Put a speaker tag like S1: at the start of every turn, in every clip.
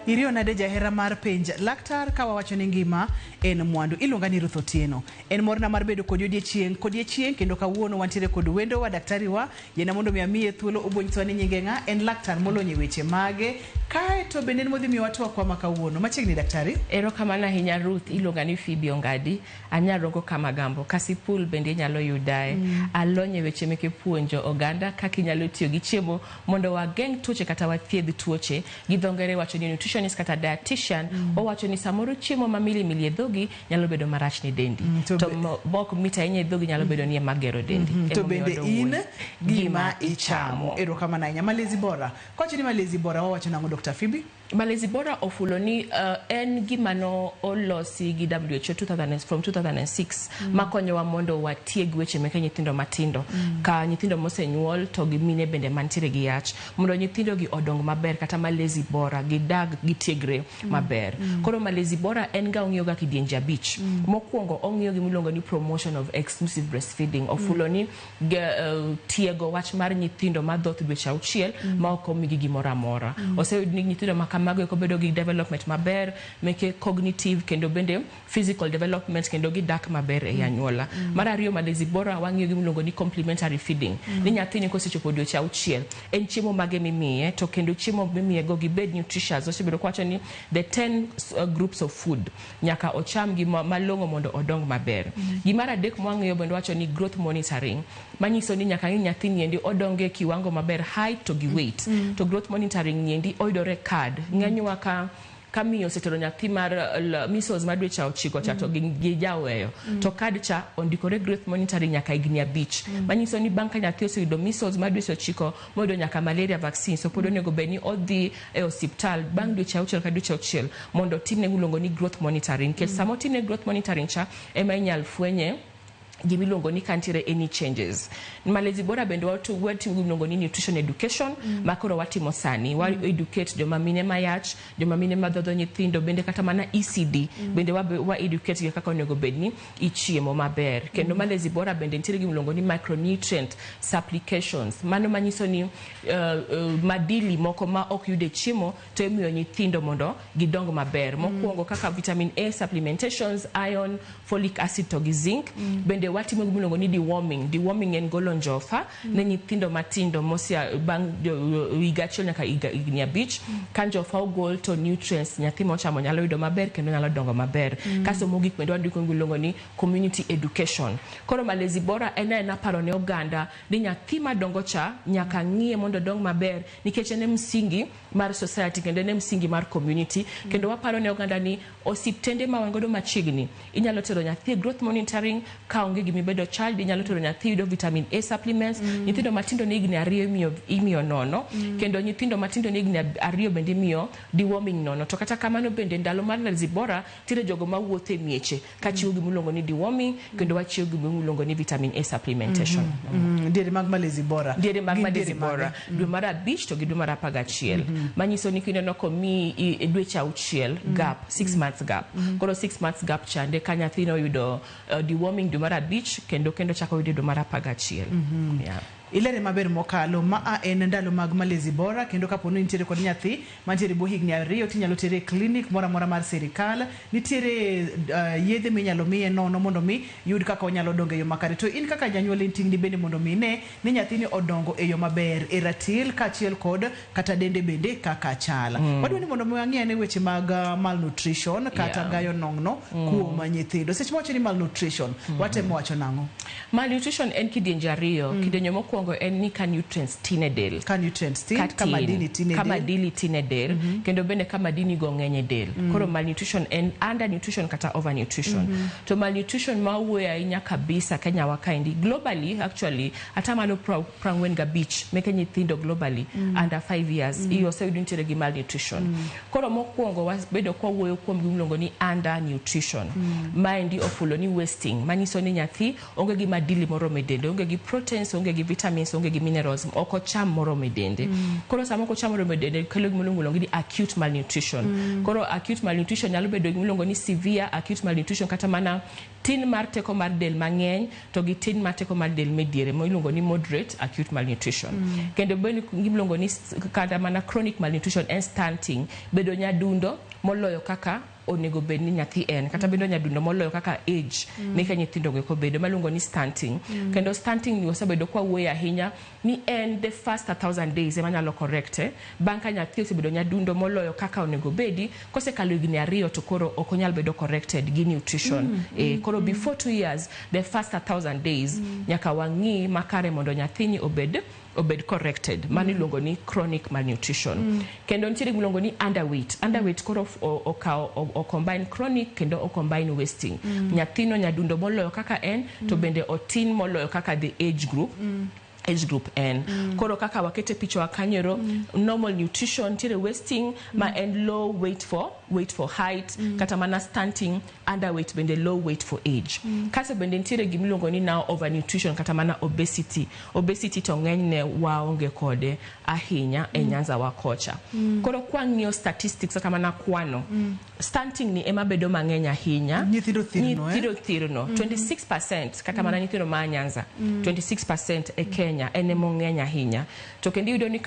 S1: Irio nade jahera mar penj laktar ka wawacho ni ngima en mwandu iluonga ni Ruth Otieno. En morna mar bedo kod odiechieng kendo kawuono wantiere kod wendo wa daktari wa yena mondo miye thuolo obuonjwa ni nyinge nga en laktar molonye weche mage kae to bende modhi miwa twak kwa makawuono machiegni daktari.
S2: Ero kamana hinya Ruth iluonga ni Phoebe Ongadi anyarongo kama gambo kasipul bende nyalo yudae alonye weche meke puonjo oganda kaka inyalo tiyo gi chiemo mondo wageng tuoche kata wathiedh tuoche gidhongere wacho ni nutritionist kata dietitian owacho ni samoro chiemo mamili dhogi nyalo bedo marach ni dendi to bok mita yenye dhogi nyalo bedo ni magero dendi
S1: to bende in gima ichamo. Ero kamana hinya malezi bora kocha ni malezi bora wawacho nango Dr. Phoebe.
S2: Malezi bora ofulo ni en gimano olosi gi WHO from 2006 makonyo wa mondo watieg weche meke nyithindo matindo ka nyithindo mosenyuol to gimine bende mantiere gi yach mondo nyithindo gi odong maber kata malezi bora gidag gitiegre maber. Koro malezi bora en ga ong'iyo ga kidienje abich. Mokwongo ong'iyo gimiluongo ni promotion of exclusive breastfeeding ofulo ni tiego wach mar nyithindo madhoth dweche auchiel ma ok omigi gimoro amora. Oseyud ni nyithindo mago ko bedo gi development maber meke cognitive kendo bende physical development kendo gi dak maber e anyuola. Mar ariyo malezi bora wang'iyo gimiluongo ni complementary feeding. Ni nyathini kosechopo dweche auchiel en chiemo mage mimiye to kendo chiemo mimiye go gibed nutritious osebedo kwacho ni the 10 groups of food nyaka ocham gi malongo mondo odong maber. Gimar adek mwang'iyo bende wacho ni growth monitoring manyiso ni nyaka nyathini endi odonge kiwango maber height to gi weight to growth monitoring niendi oyudore card ng'enywa ka miyo setero nyathi mar measles madweche 9 cha to gi jaweyo to kad cha ondikore growth monitoring nyaka igni 5 manyiso ni banka nyathi oseyudo measles madweche 9 moyudo nyaka malaria vaccine so pod onego beni odhi e hospital bang' dweche 6 ka dweche 6 mondo timne gulongo ni growth monitoring kel samo timne growth monitoring cha ema inyal fwenye gimiluongo ni kantiere any changes. Malezi bora bende watimo gimiluongo ni nutrition education makoro watimo sani wa educate joma mine mayach joma mine madhodho nyithindo bende kata mana ECD bende wa educate kaka onego bedni ichiemo maber kendo malezi bora bende ntiere gimiluongo ni micronutrient supplications mano manyiso ni madili moko ma ok yude chiemo to imiyo nyithindo mondo gidong maber mokwongo kaka vitamin A supplementations iron folic acid to gi zinc bende watimo gimiluongo ni deworming en golo njofa ne nyithindo matindo mosia bang' higa achiel nyaka higni 5 ka njofa ogol to nutrients nyathi mochamo nyalo yudo maber kendo nyalo dongo maber kaso mogik bende wadiko gimiluongo ni community education. Koro malezi bora en paro ne oganda ni nyathi madongo cha nyaka ng'iye mondo dong maber nikech en msingi mar society kendo en msingi mar community kendo waparo ne oganda ni osiptende ma wangodo machiegni inyalo tero nyathi growth monitoring ka onge gimibedo child inyalo tero nyathi yudo vitamin A supplements nyithindo matindo ne igni 2 imiyo nono kendo nyithindo matindo ne igni 2 bende imiyo deworming nono to kata kamano bende ndalo mar malezi bora tire jogo mawuothe mieche ka chiwo gimiluongo ni deworming kendo wachiwo gimiluongo ni vitamin A supplementation.
S1: Diere mag malezi bora dwe mar 5 to gi dwe mar 11 manyiso ni kineno ko mi dweche 6 gap 6 months gap koro 6 months gap chande ka nyathino yudo deworming dwe mar 5 kendo chako yudo dwe mar 11 ilere maber mokalo ma en ndalo mag malezi bora kendo kapono nitiere kod nyathi mantiere bo higni 2 tinyalo tere clinic mora mar serikal nitiere yedhe minyalo miye nono mondo mi yud kaka onyalo dongo e yo makare to in kaka janyuol intingni bende mondo mi ne ni nyathini odongo e yo maber e ratil kachiel kod kata dende bende kaka chala wadwani mondo mi ang'e ne weche mag malnutrition kata gayo nongno kuom nyithindo seche mowacho ni malnutrition watemo wacho nango.
S2: Malnutrition en kidienje ariyo kidienje mokwongo en ni ka nutrients tin e del kama dili tin e del kendo bende kama dini go ng'eny e del koro malnutrition en undernutrition kata overnutrition to malnutrition ma wuoyo ahinya kabisa Kenya wa kaendi globally actually atamalo 45 meke nyithindo globally under 5 years iyo oseyudo nitiere gi malnutrition koro mokwongo wabedo kwa wuoyo kuom gimiluongo ni undernutrition maendi ofulo ni wasting manyiso ni nyathi onge gi madili moro medende onge gi proteins onge gi vitamins vitamins onge gi minerals oko cham moromo e dende koro sama oko cham moromo e dende kelo gimilongo ni acute malnutrition koro acute malnutrition nyalo bedo gimilongo ni severe acute malnutrition kata mana tin mar teko mar del mang'eny to gi tin mar teko mar del mediere mo iluongo ni moderate acute malnutrition kendo bedo gimilongo ni kata mana chronic malnutrition and stunting bedo nyadundo moloyo kaka onego bed ni nyathi en kata bedo nyadundo moloyo kaka age meke nyithindo go bedo maluongo ni stunting kendo stunting ni osebedo kwa wuoyo ahinya ni en the first 1000 days ema nyalo correcte banka nyathi osebedo nyadundo moloyo kaka onego bedi kosekalo higni 2 to koro ok onyal bedo corrected gi nutrition koro before 2 years the first 1000 days nyaka wang'i makare mondo nyathini obed corrected mani luongo ni chronic malnutrition kendo nitiere gimluongo ni underweight koro o combine chronic kendo o combine wasting nyathino nyadundo moloyo kaka en to bende otin moloyo kaka the age group N. Koro kaka wakete picha wakanyero normal nutrition tire wasting ma and low weight for height kata mana stunting underweight bende low weight for age. Kase bende tire gimilongo ni now overnutrition kata mana obesity to ng'enyne waonge kode ahinya e nyanza wakocha. Koro kwa ng'iyo statistics kata mana kwano stunting ni ema bedo mang'eny ahinya
S3: nyithindo
S2: thirno 26% kata mana nyithindo ma nyanza 26% e Kenya ene mong'eny ahinya to kendo yudo ni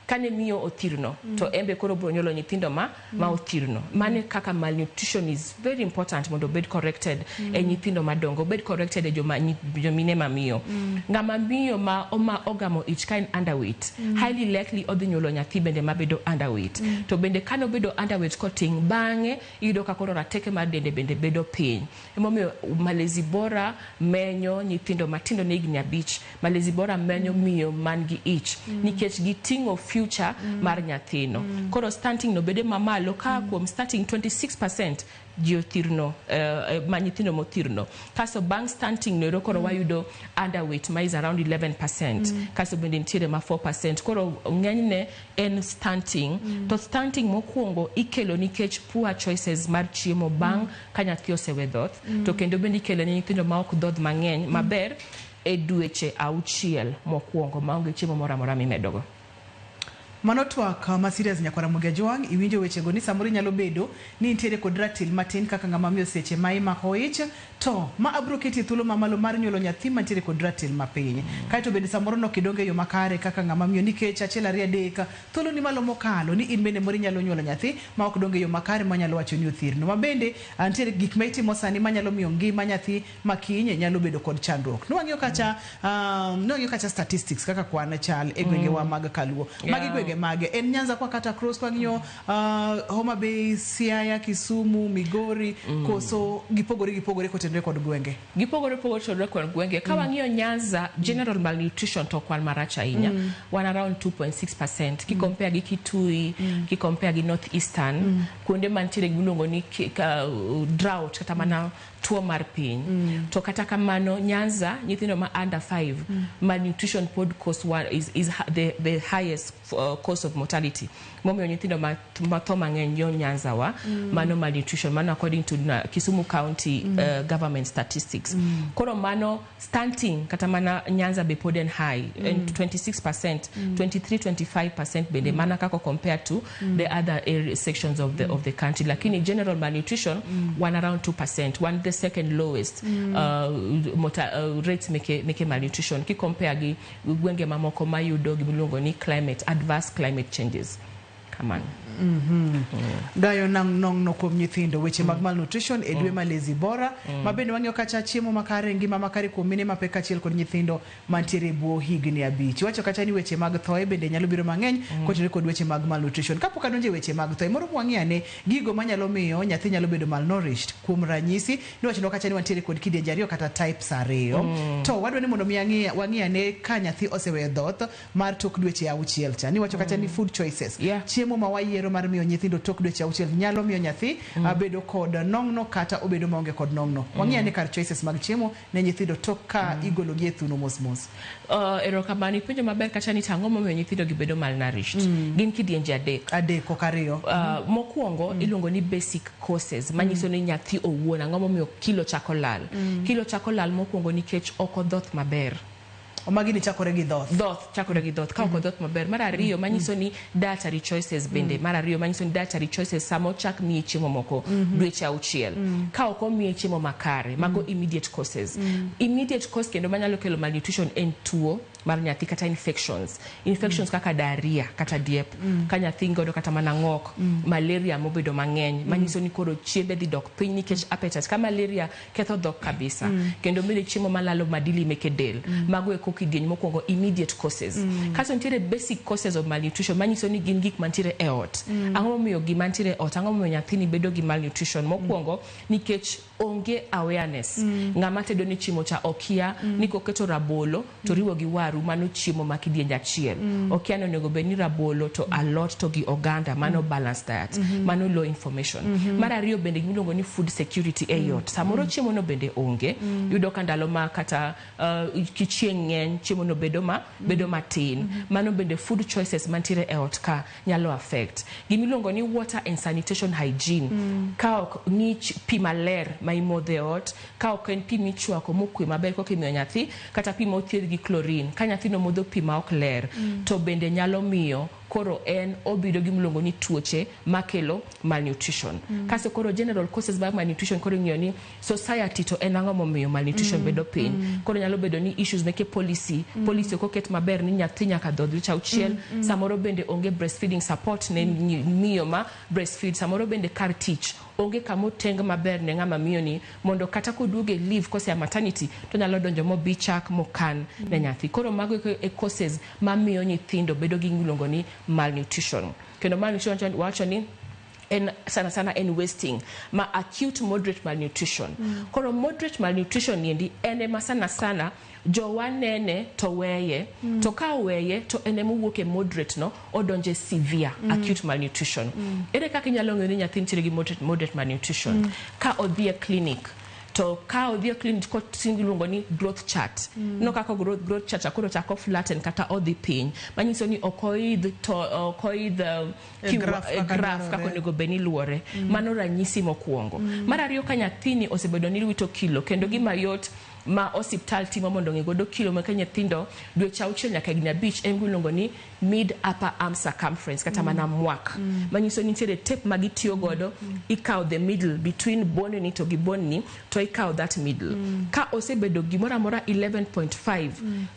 S2: kane miyo othirno to embe koro bro nyolo nyithindo ma othirno mane kaka malnutrition is very important mondo bed corrected e nyithindo madongo bed corrected e jomine mamiyo ngama miyo ma ogamo ich kind underweight highly likely odhi nyolo nyathi bende mabedo underweight to bende kane obedo underweight koting bang'e yudo ka koro rateke mar dende bende bedo piny emomiyo malezi bora menyo nyithindo matindo ne higni 5 malezi bora menyo miyo man gi ich nikech giting'o future mar nyathino koro stunting no bede mamalo ka kuom starting 26% jiothirno ma nyithindo mothirno kaso bang stunting no koro wayudo underweight ma is around 11% kaso bende ntiere ma 4% koro ng'enyne en stunting to stunting mokwongo ikelo nikech poor choices mar chiemo bang ka nyathi osewe dhoth to kendo bende ikelo ne nyithindo ma ok dhodh mang'eny maber e dweche 6 mokwongo maonge chiemo moro amora mimedogo.
S3: Mano twak ma serious nyakwara Mugia Jwang iwinjo wechego ni samoro nyalo bedo ni nitiere kod ratil matin kaka ng'ama miyo seche ma imako ich to ma abro keti thuolo mamalo mar nyuolo nyathi mantiere kod ratil mapiny kaito bende samoro no kidonge yo makare kaka ng'ama miyo nikech achiel 2 3 thuolo ni malo mokalo ni in bende mori nyalo nyuolo nyathi ma ok donge yo makare manyalo wacho ni othirno ma bende antiere gik ma itimo sani manyalo miyo ngima nyathi makinye nyalo bedo kod chandruok nwang'yo kacha statistics kaka kwana chal e gwenge wa mag Kaluo magi gwenge mage en Nyanza kwa kata cross kwa nyo Homa Bay, Siaya, Kisumu, Migori koso gipogore kotendre kod gwenge
S2: gipogore tendre kod gwenge ka wang'iyo Nyanza general malnutrition to kwan maracha inya one around 2.6% ki compare gi Kitui ki compare gi North Eastern kuonde mantiere gilongo ni drought kata mana tuo mar piny to kata kamano Nyanza nyithindo ma under 5 malnutrition pod cause one is the highest cause of mortality momiyo nyithindo ma tho mang'eny yo Nyanza wa mano malnutrition mano according to Kisumu County government statistics koro mano stunting kata mana Nyanza be poden high and 26% 23-25% bende mana kako compared to the other sections of the country lakini general malnutrition one around 2% one the second lowest rates make malnutrition ki compare gi gwenge mamoko mayudo gimilongo ni adverse climate changes kamano
S3: dayo nang no kuom nyithindo weche mag malnutrition e dwe malezi bora mabende wang'yo kacha chiemo makare ngima makare kuom mine mapek achiel kod nyithindo mantiere buo higni 5 wacho kacha ni weche mag thoe bende nyalo biro mang'eny kotenore kod weche mag malnutrition kapok adonje weche mag thoe moro wang'iyane gigo manyalo miyo nyathi nyalo bedo malnourished kuom ranyisi ni wacho kacha ni wantiere kod kidienje 2 kata types 2 to wadwa ni mondo wang'iyane ka nyathi osewe dhoth mar tok dweche 6 cha ni wacho kacha ni food choices chiemo ma wayiero mar miyo nyithindo tok dweche 6 nyalo miyo nyathi bedo kod nong'no kata obedo maonge kod nong'no wang'iyane kar choices mag chiemo ne nyithindo tok ka igolo gi thuno mos
S2: erokamano penjo maber kacha ni tang'o momiyo nyithindo gibedo malnourished gin kidienje 3
S3: kok 2
S2: mokwongo iluongo ni basic causes manyiso ni nyathi owuon ang'o momiyo kilo chako lal mokwongo nikech ok odhoth maber
S3: Omagini chakore gi dhoth.
S2: Chakore gi dhoth. Ka ok dhoth maber. Mar ariyo manyiso ni dietary choices bende. Mar ariyo manyiso ni dietary choices samo chak miye chiemo moko dweche 6. Ka ok omiye chiemo makare, mago immediate causes. Immediate cause kendo manyalo kelo malnutrition en tuo mar nyathi kata infections kaka diarrhea kata diep ka nyathi godo kata mana ng'ok malaria mobedo mang'eny manyiso ni koro chiembe dhi dok piny nikech appetite ka malaria ketho dhok kabisa kendo mede chiemo malalo madili meke del mago e kokidieny mokwongo immediate causes kaso nitiere basic causes of malnutrition manyiso ni gin gik mantiere e ot ang'o momiyo gima mantiere e ot ang'o momiyo nyathini bedo gi malnutrition mokwongo nikech onge awareness ng'ama tedo ni chiemo cha okia ni koketo rabolo to riwo gi waru mano chiemo makidienje achiel okia no nego beni rabolo to alot to gi oganda mano balanced diet mano low information mar ariyo bende gimiluongo ni food security e ot samoro chiemo no bende onge yudo ka ndalo ma kata kichieng' ng'eny chiemo no bedo matin mano bende food choices mantiere e ot ka nyalo affect gimiluongo ni water and sanitation hygiene ka ok ni pi maler ma imodhe ot ka ok en pi michwako mokwe maber koka imiyo nyathi kata pi mothiedh gi chlorine ka nyathi no modho pi ma ok ler to bende nyalo miyo koro en obido gi mlongo ni tuoche makelo malnutrition kaso koro general causes of malnutrition koro ng'iyo ni society to en ang'o momiyo malnutrition bedo piny koro nyalo bedo ni issues meke policy koket maber ni nyathi nyaka dhodh dweche 6 samoro bende onge breastfeeding support ne miyo ma breastfeed samoro bende kar tich onge kamoteng maber ne ng'ama miyo ni mondo kata koduoge leave kose ya maternity to nyalo donjo mobi chak mokan ne nyathi koro mago e causes mamiyo nyithindo bedo gi ng'ilongo ni malnutrition kendo malnutrition wacho ni en sana en wasting ma acute moderate malnutrition koro moderate malnutrition niendi ene ma sana jowanene to weye to ka weye to ene mowuok e moderate no odonje severe acute malnutrition ere kaka inyalo ng'eyo ni nyathi nitiere gi moderate malnutrition ka odhi e clinic to ka odhi e clinic ko tingiluongo ni growth chart no kaka growth chart akoro chako flatten kata odhi piny manyiso ni okoidh graph kako nego beni luore mano ranyisi mokwongo mar ariyo ka nyathini osebedo ni wito kilo kendo gima yot ma hospital timo mondo ng'egodo kilo ma nyithindo dweche 6 nyaka higni 5 en gilongo ni mid upper arm circumference kata mana mwak manyiso ni nitiere tape magitiyo godo ikaw the middle between bone ni to gi bone ni to ikaw that middle ka osebedo gimora mora 11.5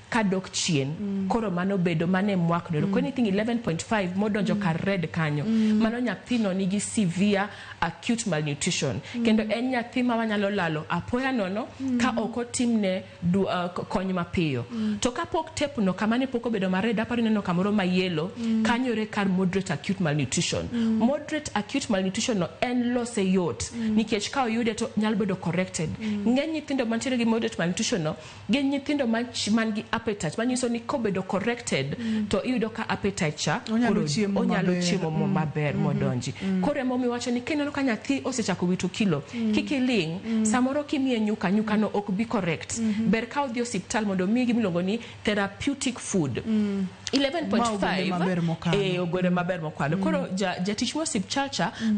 S2: ka dok chien koro mano bedo mane mwak no ko anything 11.5 modonjo ka red kanyo mano nyathino nigi severe acute malnutrition kendo en nyathi ma wanyalo lalo apoya nono ka okotimne kony mapiyo to kapok tape no kamane pok obedo ma red aparo neno kamoro ma yellow kanyore kar moderate acute malnutrition moderate acute malnutrition no en lose yot nikech ka oyude to nyalo bedo corrected ng'eny nyithindo mantiere gi moderate malnutrition no gin nyithindo man gi appetite manyiso ni kobedo corrected to iyudo ka appetite cha
S3: onyalo
S2: chiemo maber modonji koro emo miwacho ni kineno ka nyathi osechako wito kilo kikiling samoro kimiye nyuka no ok bi correct ber ka odhi hospital mondo mi gimiluongo ni therapeutic food 11.5 ogore maber mokalo koro jatich hospital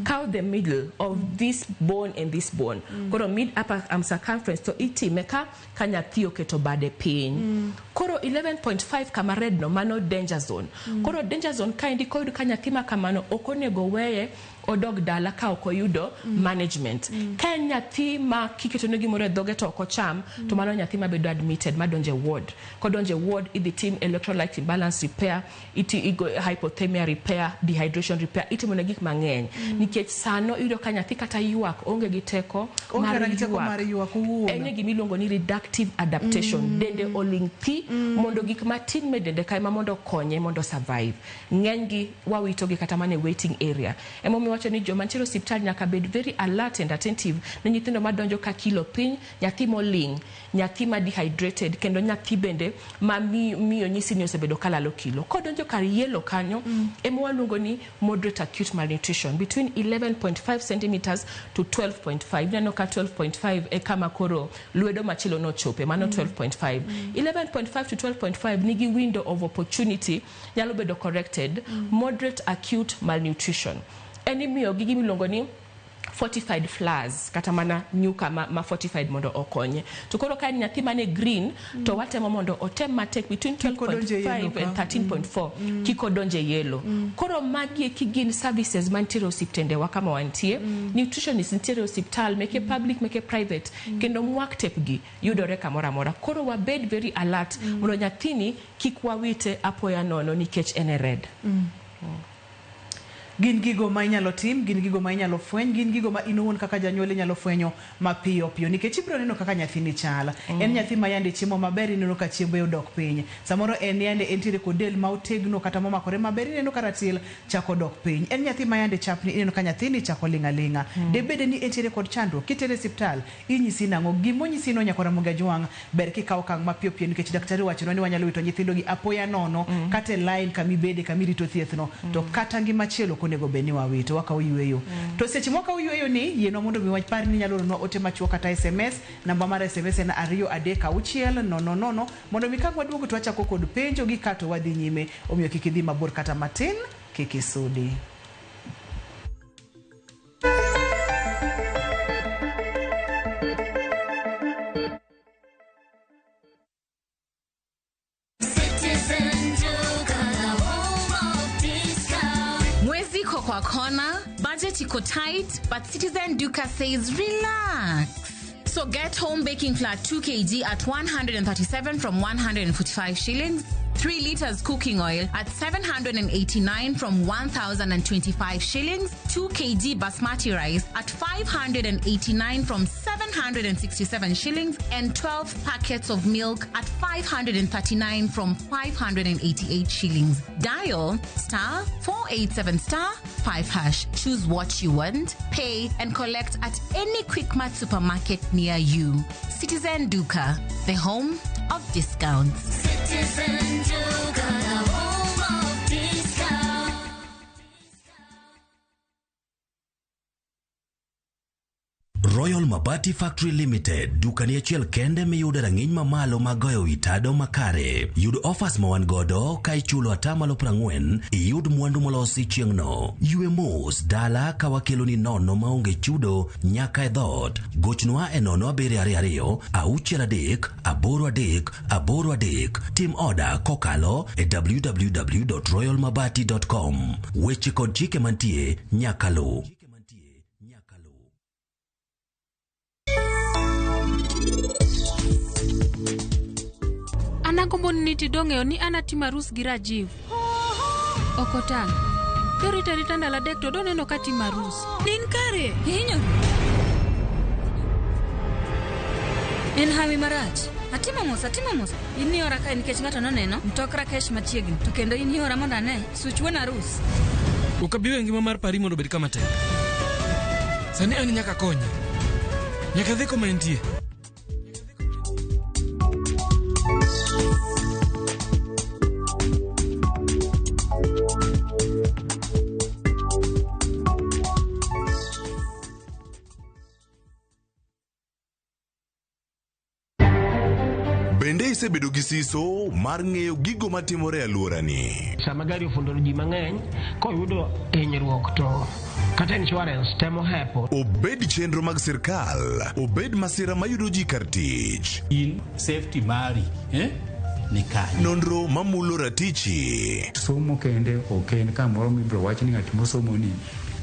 S2: cow the middle of this bone and this bone koro mid upper arm circumference to itime ka nyathi oketo bade piny koro 11.5 kama red no mano danger zone koro danger zone ka indi koyud ka nyathi ma kamano okonego weye odog dala ka okoyudo management ka nyathi ma kiketo ne gimoro dhoge to okocham to mano nyathi ma bedo admitted madonje ward kodonje ward idhi team electrolyte imbalance repair igo hypothermia repair dehydration repair itimo ne gik mang'eny nikech sano iyudo ka nyathi kata yuak onge gi teko mar yuak ene gimiluongo ni reductive adaptation dende oling pi mondo gik matin medende kaima mondo konye mondo survive ng'eny gi wawito gi kata mane waiting area wacho ni joma ntiere hospital nyaka bed very alert and attentive ne nyithindo madonjo ka kilo piny nyathi moling nyathi ma dehydrated kendo nyathi bende ma miyo nyisi ni osebedo kalalo kilo kodonjo kar yellow kanyo emo waluongo ni moderate acute malnutrition between 11.5 centimeters to 12.5 neno ka 12.5 e kama koro lwedo machilo no chope mano 12.5 11.5 to 12.5 nigi window of opportunity nyalo bedo corrected moderate acute malnutrition enimiyo gigi milongo ni fortified flowers kata mana nyuka ma fortified mondo okonye to koro ka nyathi mane green to watemo mondo otem matek between 12.5 and 13.4 kiko donje yellow koro magi kigin services mantiere osiptende wa kama wantie nutritionist ntiere osiptal meke public meke private kendo mwak tepgi yudore kamora mora koro wabed very alert mondo nyathini kikwawite apoya nono nikech ene red
S3: gin gigo ma inyalo tim, gin gigo ma inyalo fweny, gin gigo ma inuon kaka janyuol inyalo fwenyo mapiyo piyo nikech ibro neno kaka nyathini chala. En nyathi ma yande chiemo maber ineno ka chiembe odok piny. Samoro en yande entiere kod del ma otegno kata momakore maber ineno ka ratil chako dok piny. En nyathi ma yande chapni ineno ka nyathini chako lingalinga. Debede ni entiere kod chandruok kitere osiptal inyisi nango gimonyisi no nyakora moga jwang ber kikaw kang mapiyo piyo nikech daktari wacho ni wanyalo wito nyithindo gi apoya nono kata line kamibede kamirito thiethno to kata ngima chielo onego beni wawito waka uyweyo to seche moka uyweyo ni yeno mondo mi wapar ni nyalo no ote machuo kata SMS namba mar SMS en 23600 mondo mi kagwa duogo to achako kod penjo gi kato wadhi nyime omiyo kikidhi mabor kata matin kikisudi
S4: Kwa kona, budget iko tight, but Citizen Duka says relax. So get home baking flour 2 kg at 137 from 145 shillings. 3 liters cooking oil at 789 from 1,025 shillings. 2 kg basmati rice at 589 from 767 shillings. And 12 packets of milk at 539 from 588 shillings. Dial star 487 star 5 hash. Choose what you want, pay and collect at any Quickmart supermarket near you. Citizen Duka, the home of discounts. Citizen Duka, the home of discounts.
S5: Royal Mabati Factory Limited, dukani achiel kende miyude rang'iny mamalo magoyo itado makare. Yud offers ma wan godo ka ichulo atamalo 40 iyud mwandu molosi chieng'no. Yue mos dala ka wakelo ni nono maonge chudo nyaka e dhot. Gochnwa e 0722 638 838. Tim order kokalo e www.royalmabati.com. Weche kod chike mantie nyakalo.
S6: Anagombo niti dong'eyo ni anatima arus gi Rajiv. Okotang'. Rita ndala dek to doneno ka tima arus. Nin kare.
S7: Hinyo. En hawi marach. Atimo mos. In ora ka nikech ng'ato noneno mtok Rakesh machiegni. To kendo in ora mondo ane such wuon arus.
S8: Ukabiwe ngima mar pari mondo bed kama tek. Sani an nyaka konye. Nyaka dhi koma entie.
S9: Bende isebedo gi siso mar ng'eyo gigo matimore alworani.
S10: Sama gari ofundo ji mang'eny koyudo hinyruok to kata insurance temo hepo.
S9: Obed chenro mag sirkal, obed masira mayudo ji kar tich.
S11: In safety mari, ni kanyo.
S9: Nonro mamulo ratichi.
S12: Somo kende oken kamoro mibro wach ni ng'at mosomo ni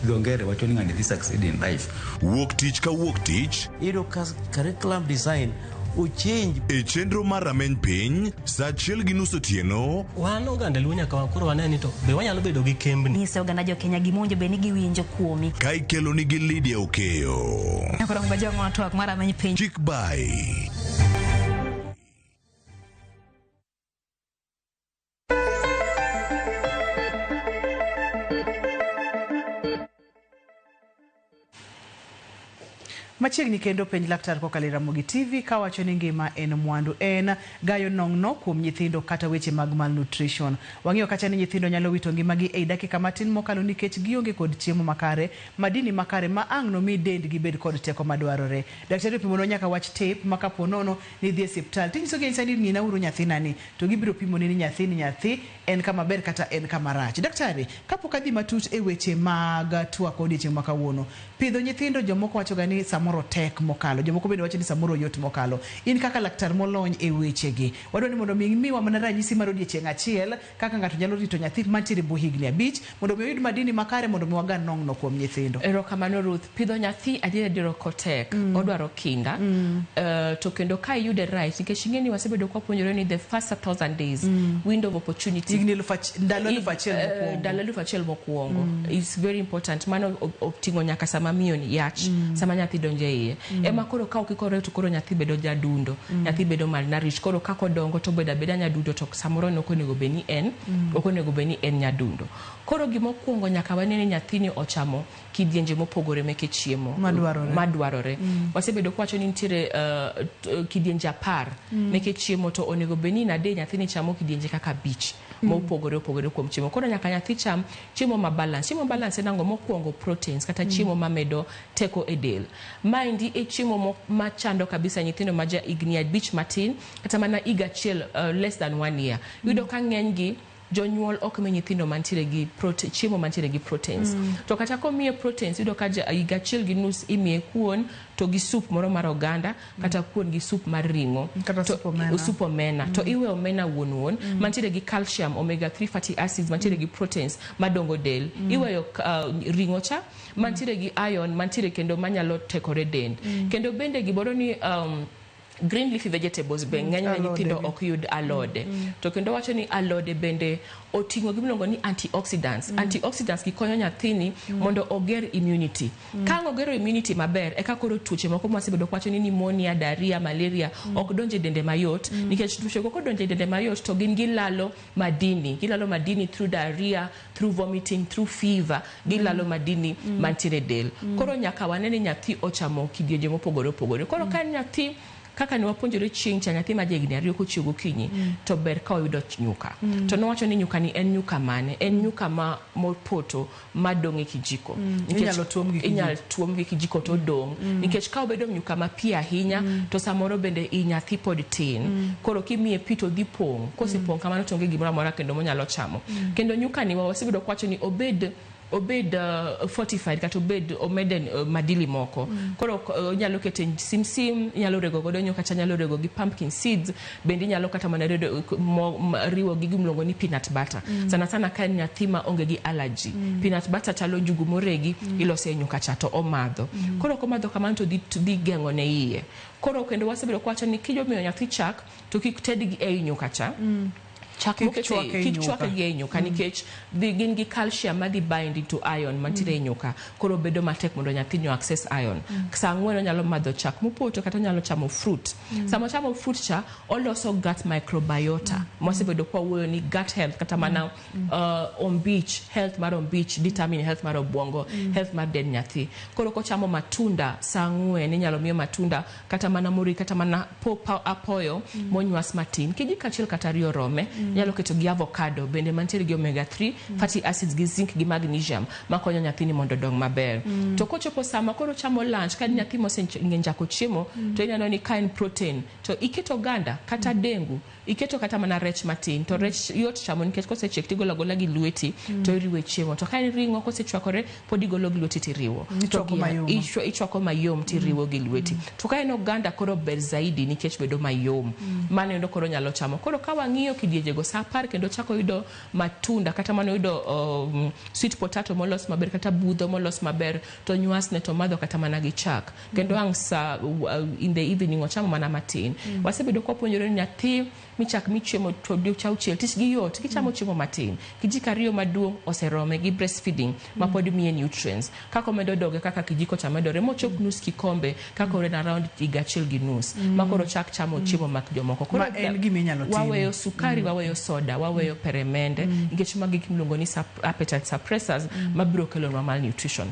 S12: dongere wacho ni ng'ani this succeed in life.
S9: Wuok tich ka wuok tich.
S11: Iro curriculum design uchinj
S9: e chenro mar rameny piny saa 1:30 otieno.
S10: Wan oganda luo nyaka wakoro waneni to be wanyalo bedo gi kembni.
S7: Nyise oganda jo Kenya gimonjo be ni giwinjo kuomi.
S9: Ka ikelo ni gi Lydia Okeyo.
S7: Nyakoro mbajo ng'ato ak mar rameny piny.
S9: Chick bye.
S3: Machiegni kendo penj laktar kokalo Ramogi TV kawacho ni ngima en mwandu en gayo nong'no kuom nyithindo kata weche mag malnutrition. Wang'eyo kacha ni nyithindo nyalo wito ngimagi ei dakika matin mokalo nikech gionge kod chiemo makare, madini makare ma ang' no mi dendgi bed kod teko madwarore. Daktari opimono nyaka wach tape ma kapo nono ni dhi e osiptal tinyiso gi ni ng'inauru nyathinani to gibiro pimoni ni nyathi en kama ber kata en kama rach. Daktari, kapok adhi matut e weche mag twak odiochieng' ma kawuono, pidho nyithindo jomoko wacho ga ni samoro tek mokalo, jomoko bende wacho ni samoro yot mokalo. In kaka laktar molony e wechegi, wadwa ni mondo miwa mana ranyisi mar odiochieng' achiel kaka ng'ato nyalo rito nyathi mantiere bu higni 5 mondo mi oyud madini makare mondo mi wagan nong'no kuom nyithindo.
S2: Erokamano Ruth, pidho nyathi adier kotek, odwaro kinda. To kendo ka iyude right, nikech ing'eni wasebedo kwa puonjore ni the first 1,000 days window of opportunity
S3: ndalo
S2: 1,000 mokuongo is very important. Mano optingo nyaka sama miyo ni yach, sama nyathi donje iye. Ema koro ka okikore to koro nyathi bedo jadundo, nyathi bedo malnourished. Koro kako dongo to beda nyadundo to samoro no konego beni en nyadundo. Koro gimokuongo nyaka wanene nyathini ochamo kidienje mopogore meke chiemo madwarore. Wasebedo kwacho ni nitiere kidienje 10 meke chiemo to onego beni na de nyathini chamo kidienje kaka bich mopogore kuom chiemo. Koro nyaka nyathi cham chiemo ma balance. Chiemo balance nango mokuongo proteins kata chiemo mamedo teko e del. Maendi e chiemo machando kabisa nyithindo maja igni 5 matin kata mana iga chiel less than 1 year. Yudo ka ng'enygi jonyuol ok mi nyithindo mantiere gi chiemo mantiere gi proteins. To kata komiye proteins yudo ka iga chiel gi nus imiye kuon to gi soup moro mar oganda kata kuon gi soup mar ringo
S3: kata
S2: soup omena. To iwe omena wuon mantiere gi calcium, omega 3 fatty acids mantiere gi proteins madongo del. Iweyo ringo cha mantiere gi iron mantiere kendo manyalo tekore dend. Kendo bende giboro ni green leafy vegetables be ng'eny nyithindo ok yud alode. To kendo wacho ni alode bende oting'o gimilongo ni antioxidants. Antioxidants gikonyo nyathini mondo oger immunity. Ka ogero immunity maber eka koro tuoche moko mwasebedo kwacho ni pneumonia, diarrhea, malaria ok donje dende mayot, nikech tuoche go donje dende mayot to gin gilalo madini through diarrhea, through vomiting, through fever, gilalo madini mantiere del. Koro nyaka wanene nyathi ochamo kidienje mopogore. Koro ka nyathi kaka ni wapuonjore chieng' cha nyathi ma jegni 2 kochiego kinyi to ber ka oyudo nyuka. To nowacho ni nyuka ni en nyuka mane? En nyuka ma mopoto madong' e kijiko. Inyalo tuom gi kijiko to dong'. Nikech ka obedo nyuka ma pi ahinya to samoro bende nyathi pod tin. Koro kimiye pi to dhi pong'. Kosepong' kamano to onge gimoro amora kendo monyalo chamo. Kendo nyuka ni wasebedo kwacho ni obed fortified kata obed omeden madili moko. Koro nyalo kete simsim, nyalo rego godo nyuka cha, nyalo rego gi pumpkin seeds, bende nyalo kata mana riwo gi gimlongo ni peanut butter. Sana ka nyathi ma onge gi allergy. Peanut butter chalo njugu moregi ilose nyuka cha to omadho. Koro komadho kamano to dhi geng'o ne iye. Koro kendo wasebedo kwacho ni kijo miyo nyathi chak to kik tedgi ei nyuka cha. Chak chwake gi nyuka nikech gin gi calcium madhi bind to iron mantiere nyuka. Koro bedo matek mondo nyathi nyo access iron. Sa 4 nyalo madho chak mopoto kata nyalo chamo fruit. Sama chamo fruit cha oloso gut microbiota. Mwasebedo kwa wuoyo ni gut health kata mana health mar ombich determine health mar obwongo, health mar dend nyathi. Koro ko chamo matunda sa 4 nyalo miyo matunda kata mana muri kata mana apoyo monywas matin. Kiji kachiel kata riyo rome nyalo keto gi avocado bende mantiere gi omega 3 fatty acids gi zinc gi magnesium makonyo nyathini mondo dong maber. To kochopo sama koro chamo lunch ka nyathi mosenjako chiemo to ineno ni kain protein to iketo ganda kata dengu, iketo kata mana rech matin to rech yot chamo nikech kosechiek tigolo gola gi lweti to iriwe chiemo. To kain ringo kosechwakore pod igolo gi lweti tiriwo. Ichwako mayom tiriwo gi lweti. To kain oganda koro ber zaidi nikech bedo mayom. Mano ndo koro nyalo chamo. Koro ka wang'iyo kidienje go sa 10 kendo chako yudo matunda kata mano yudo sweet potato molos maber kata budho molos maber to nywasne to madho kata mana gi chak. Kendo angsa in the evening ochamo mana matin. Wasebedo kwa puonjore nyathi michak michiemo to chauchiel tich gi yot kichamo chiemo matin. Kijiko 2 maduong' oserome gi breastfeeding mapod miye nutrients. Kako medo doge kaka kijiko cha medore mochop nus kikombe kako ren around iga chiel gi nus. Makoro chak chamo chiemo mak jomoko.
S3: Koro en giminyalo timo.
S2: Waweyo sukari waweyo waweyo soda, waweyo peremende, nikech magi gimiluongo ni appetite suppressors mabiro kelo malnutrition.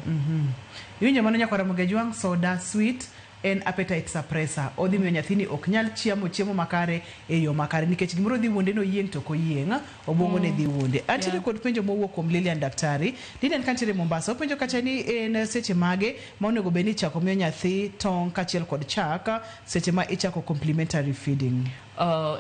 S3: Yunye mano nyakwara Mogejwang, soda, sweet en appetite suppressor. Odhi miyo nyathini ok nyal chiemo makare e yo makare nikech gimoro dhi wuonde no yieng to ko yieng, obwongo ne dhi wuonde. Antiere kod penjo mowuok kuom Lilian daktari. Lilian kantiere Mombasa. Penjo kacha ni en seche mage ma onego bed ni chako miyo nyathi tong' kachiel kod chak seche ma ichako complementary feeding.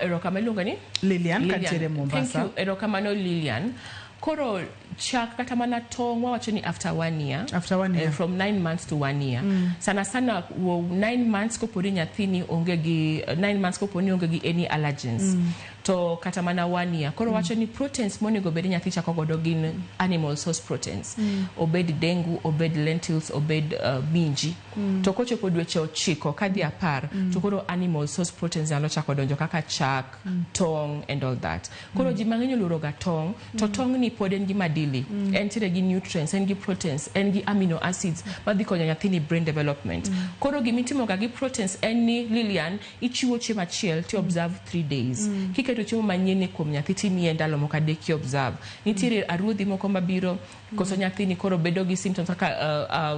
S2: Erokamano iluongo ni
S3: Lilian kantiere Mombasa.
S2: Thank you. Erokamano Lilian. Koro chak kata mana tong' wawacho ni after 1 year.
S3: After 1 year.
S2: From 9 months to 1 year. Sana 9 months koponi nyathini onge gi 9 months koponi onge gi any allergens. To kata mana 1 year. Koro wacho ni proteins monego bed nyathi chako godo gin animal source proteins. Obed dengu, obed lentils, obed minji. To kochopo dweche 9 kadhi 10 to koro animal source proteins nyalo chako donjo kaka chak, tong' and all that. Koro ji mang'eny oluoro ga tong', to tong' ni pod en gi madili, en tire gi nutrients, en gi proteins, en gi amino acids madhi konyo nyathini brain development. Koro gimitimo ga gi proteins en ni Lilian ichiwo chiemo achiel ti observe 3 days. Kiketo chiemo manyien kuom nyathi timiye ndalo moko adek ki observe. Nitiere aruodhi moko mabiro koso nyathini koro bedo gi symptoms kaka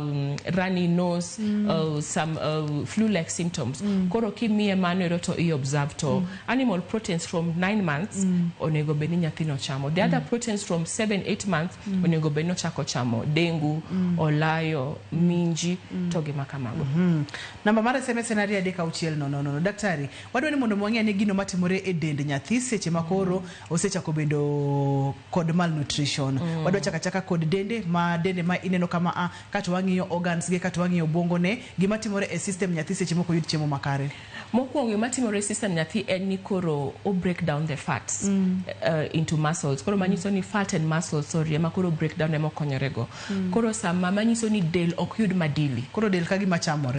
S2: runny nose, some flu-like symptoms. Koro kimiye mano ero to i observe to animal proteins from 9 months onego bed ni nyathino chamo. The other proteins from 7-8 months onego bed no chako chamo dengu, olayo, minji to gi makamago.
S3: Namba mar SMS en 3 daktari wadwa ni mondo mwang'e ni gino matimore e dend nyathi seche makoro osechako bedo kod malnutrition. Wadwa chaka kod dende ma ineno kama kato wang'iyo organs ge kato wang'iyo obwongo ne gima timore e system nyathi seche moko yud chiemo makare.
S2: Mokwongo matimore system nyathi en ni koro o break down the fats into muscles. Koro manyiso ni fat and muscles ema koro break down emo konyorego. Koro sama manyiso ni del ok yud madili.
S3: Koro del ka gima
S2: chamo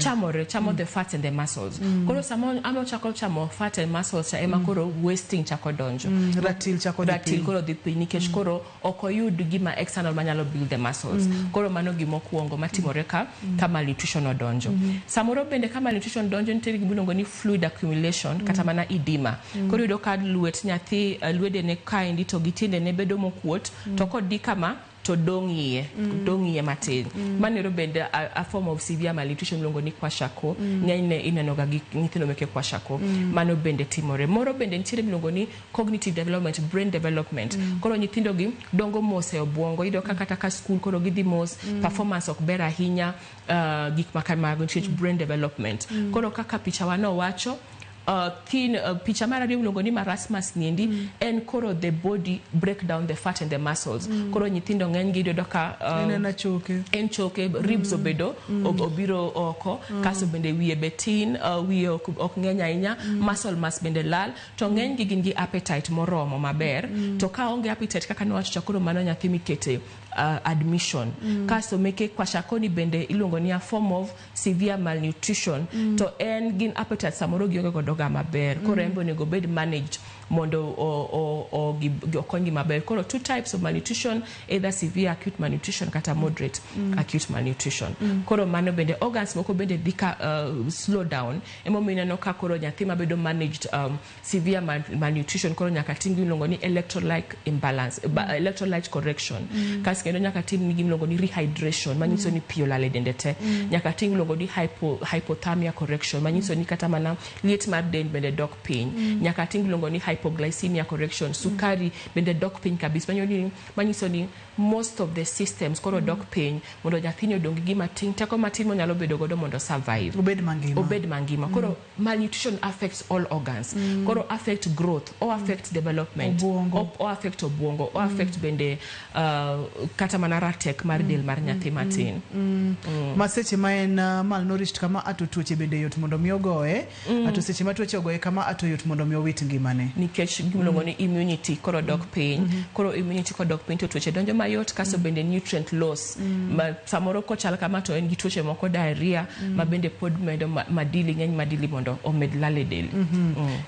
S2: the fats and the muscles. Koro sama amo chako chamo fat and muscles ema koro wasting chako donjo.
S3: Ratil
S2: koro dhi piny nikech koro ok oyud gima external manyalo build the muscles. Koro mano gimokwongo matimore ka malnutrition odonjo. Samoro bende ka malnutrition donjo nitie gimiluongo ni fluid accumulation kata mana edema. Koro yudo ka luet nyathi luede ne kaendi to gitiende ne bedo mokuot to kodi kama to dong'iye matin. Manero bende a form of severe malnutrition miluongo ni kwashako. Ng'enyne ineno ga gi nyithindo meke kwashako. Mano bende timore. Moro bende nitiere miluongo ni cognitive development, brain development. Koro nyithindo gi dongo mos e obwongo. Iyudo ka kata ka school koro gidhi mos, performance ok ber ahinya, gik makamago nikech brain development. Koro kaka picha wano wacho picha mara dio miluongo ni marasmus niendi en koro the body break down the fat and the muscles. Koro nyithindo ng'eny gi yudo ka en choke ribs obedo obiro oko kaso bende wiye betin, wiye ok ng'eny ahinya, muscle mass bende lal to ng'eny gi gin gi appetite moromo maber to ka onge appetite kaka nowacho koro mano nyathi mikete admission. Kaso meke kwashakoni bende iluongo ni a form of severe malnutrition to en gin appetite samoro gionge godoga maber. Koro embo nego bed managed mondo okongi maber. Koro 2 types of malnutrition, either severe acute malnutrition kata moderate acute malnutrition. Koro mano bende organs moko bende dhika slow down. Emo mineno ka koro nyathi mabedo managed severe malnutrition koro nyaka tingi iluongo ni electrolyte imbalance, electrolyte correction. Kasi kendo nyaka tim ni gimlongo ni rehydration manyiso ni pio lale dende te. Nyaka ting longo ni hypothermia correction manyiso ni kata mana liet mar dend bende dok piny. Nyaka ting longo ni hypoglycemia correction, sukari bende dok piny kabisa. Manyiso ni most of the systems koro dok piny mondo nyathini odongi gima ting teko matin monyalo bedo godo mondo survive.
S3: Obed mangima.
S2: Koro malnutrition affects all organs. Koro affect growth or affect development or affect obwongo or affect bende kata mana ratek mar del mar nyathi matin.
S3: Maseche ma en malnourished kama ato tuoche bende yot mondo mi ogoe, ato seche ma tuoche ogoe kama ato yot mondo mi owit ngimane.
S2: Nikech gimlongo ni immunity koro dok piny. Koro immunity koro dok piny to tuoche donjo mayot kaso bende nutrient loss. Samoro kochal kama to en gi tuoche moko diarrhea ma bende pod medo madili ng'eny madili mondo omed lale del.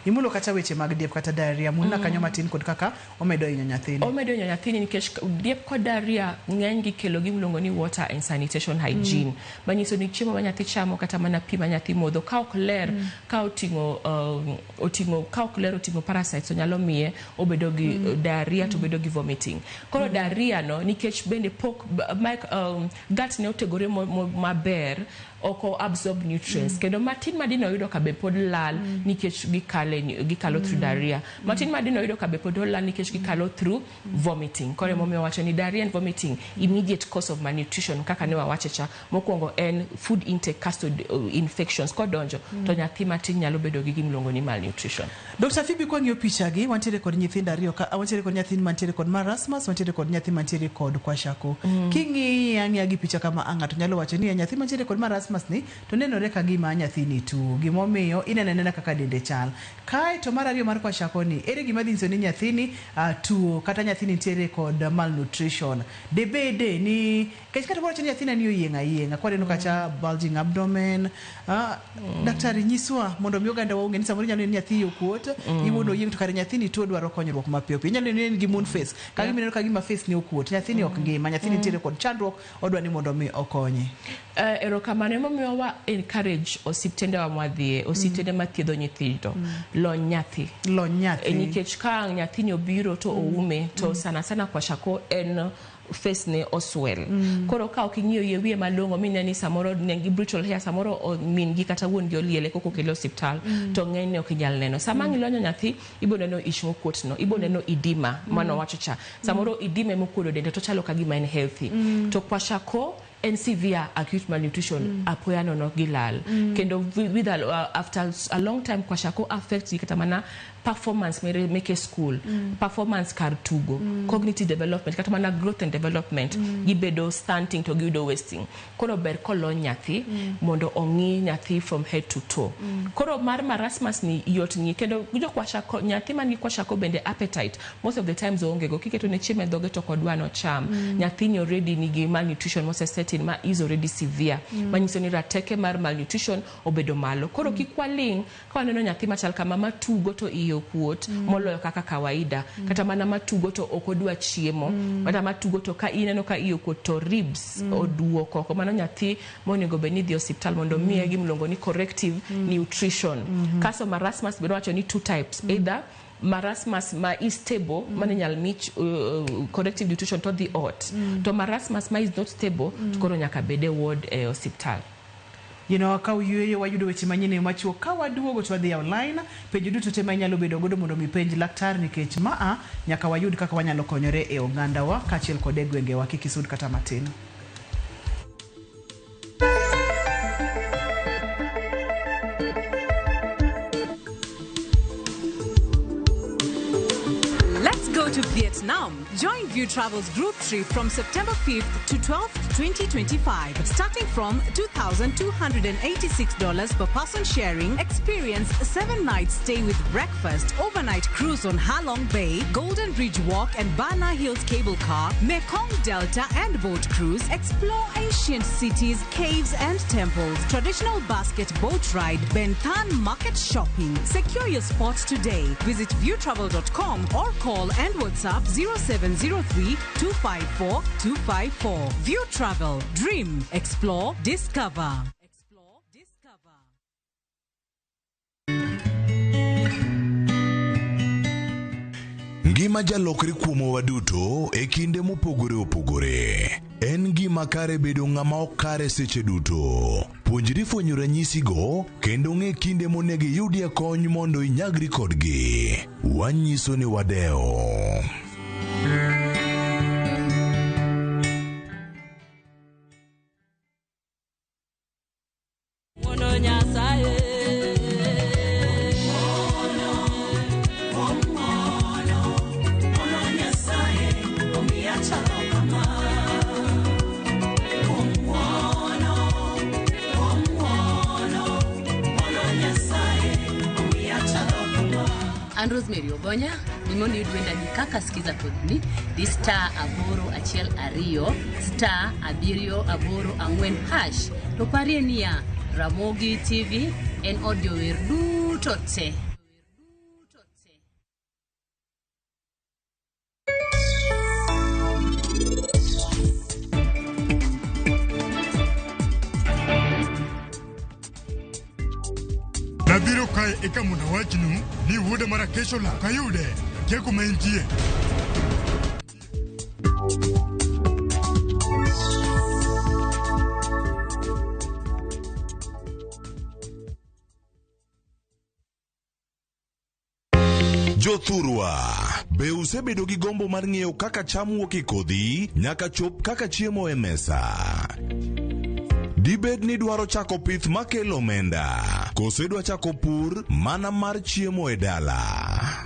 S3: Imulo kata weche mag diep kata diarrhea munna kanyo matin kod kaka omedo hinyo nyathini.
S2: Omedo hinyo nyathini nikech diep kod diarrhea ng'eny gi kelo gimlongo ni water and sanitation hygiene. Manyiso ni chiemo ma nyathi chamo kata mana pi ma nyathi modho ka ok ler, ka otingo parasites parasites so nyalo miye obedo gi diarrhea to bedo gi vomiting. Koro diarrhea no nikech bende pok gut ne otegore maber oko absorb nutrients kendo matin madino yudo ka be pod lal nikech gikalo through diarrhea. Matin madino yudo ka be pod lal nikech gikalo through vomiting. Koro momiyo wacho ni diarrhea and vomiting immediate cause of malnutrition kaka ne wawachecha mokwongo en food intake casto infections kodonjo to nyathi matin nyalo bedo gi gimluongo ni malnutrition.
S3: Dr. Phoebe kwang'io picha gi wantiere kod nyithindo ariyo ka wantiere kod nyathi mantiere kod marasmus wantiere kod nyathi mantiere kod kwashako. King'iya gi picha kama ang'ato nyalo wacho ni nyathi mantiere kod marasmus ni to nenore ka gima nyathi ni tuo gimomiyo inenena kaka dende chal. Kae to mar ariyo mar kwashako ni ere gima dhi nyiso ni nyathi ni tuo kata nyathi ni ntiere kod malnutrition. Debede ni kech kata wacho ni nyathi ni oyieng'a kwaneno kacha bulging abdomen. Daktari nyiswa mondo mi oganda waonge ni samoro nyalo ni nyathi okuot iwono yieng to kare nyathi ni tuo dwaro konyruok mapiyo piyo. Nyalo ni gi moon face kagi mineno ka gima face ni okuot nyathi ni ok ngima nyathi ni ntiere kod chandruok odwa ni mondo mi okonye.
S2: Erokamano momiyo wa encourage osiptende wa mwadhie osiptende mathiedho nyithindo lony nyathi nikech ka nyathi ni obiro to oume to sana kwashako en face ne oswell. Koro ka oking'iyo yie wiye malongo mineni samoro nengi brutal hair samoro min gi kata wuon gi oliele koko kelo hospital to ng'eny ne okinyal neno. Sama ng'ilonyo nyathi ibo neno ich mokuot no ibo neno idima mano wachocha samoro idime mokuodo dende to chalo ka gima en healthy to kwashako en severe acute malnutrition apoya nono gilal kendo with after a long time kwashako affects kata mana performance make school performance kar tugo cognitive development kata mana growth and development gibedo stunting to gido wasting. Koro ber kolo nyathi mondo ongi nyathi from head to toe. Koro marasmus ni yot ni kendo gujo kwashako nyathi man gi kwashako bende appetite most of the times onge go kiketo ne chieme dhoge to kodwa no cham nyathi ni already ni gi malnutrition most certain ma is already severe manyiso ni rateke mar malnutrition obedo malo. Koro kikwaling ka neno nyathi machal kama matugo to okuot moloyo kaka kawaida kata mana matugo to okodwa chiemo kata matugo to ka ineno ka okuot to ribs oduoko ko mano nyathi monego beni dhi hospital mondo miye gimluongo ni corrective nutrition. Kaso marasmus biro wacho ni two types either marasmus ma is stable mane nyal mich corrective nutrition to the ot to marasmus ma is not stable koro nyaka bede ward hospital.
S3: Ka uyueyo wayudo weche manyien machuo ka waduogo to wadhi online penjo duto te manyalo bedo godo mondo mi penj laktar nikech nyaka wayud kaka wanyalo konyore e oganda wa kachiel kod e gwenge wa kikisud kata matin.
S13: To Vietnam. Join View Travel's group trip from September 5th to 12th, 2025. Starting from $2,286 per person sharing, experience 7 nights stay with breakfast, overnight cruise on Ha Long Bay, Golden Bridge Walk and Bana Hills cable car, Mekong Delta and boat cruise, explore ancient cities, caves and temples, traditional basket boat ride, Ben Thanh market shopping. Secure your spots today. Visit viewtravel.com or call and WhatsApp 0703-254-254. View Travel. Dream. Explore. Discover.
S9: Ngima jalokre kuomo waduto e kinde mopogore opogore. En gima kare bedo ng'ama okare seche duto. Puonjri fwenyo ranyisi go kendo ng'e kinde monego yudie kony mondo inyagri kodgi. Wanyiso ni wadeo.
S14: Rosemary Ogonya, nimoni yudwenda ni kaka sikiza kodni, di star aboro achiel ariyo, star abirio aboro ang'wen hash. To parie niya, Ramogi TV en audio wer duto te.
S15: Nabiro kai eka muna wachinu ni wuode mara kesho la kayude keko mentie.
S9: Jothurwa, be usebedo gi gombo mar ng'eyo kaka cham wuok e kodhi nyaka chop kaka chiemo e mesa? Dibed ni dwaro chako pith makelo omenda, kose dwa chako pur mana mar chiemo e dala?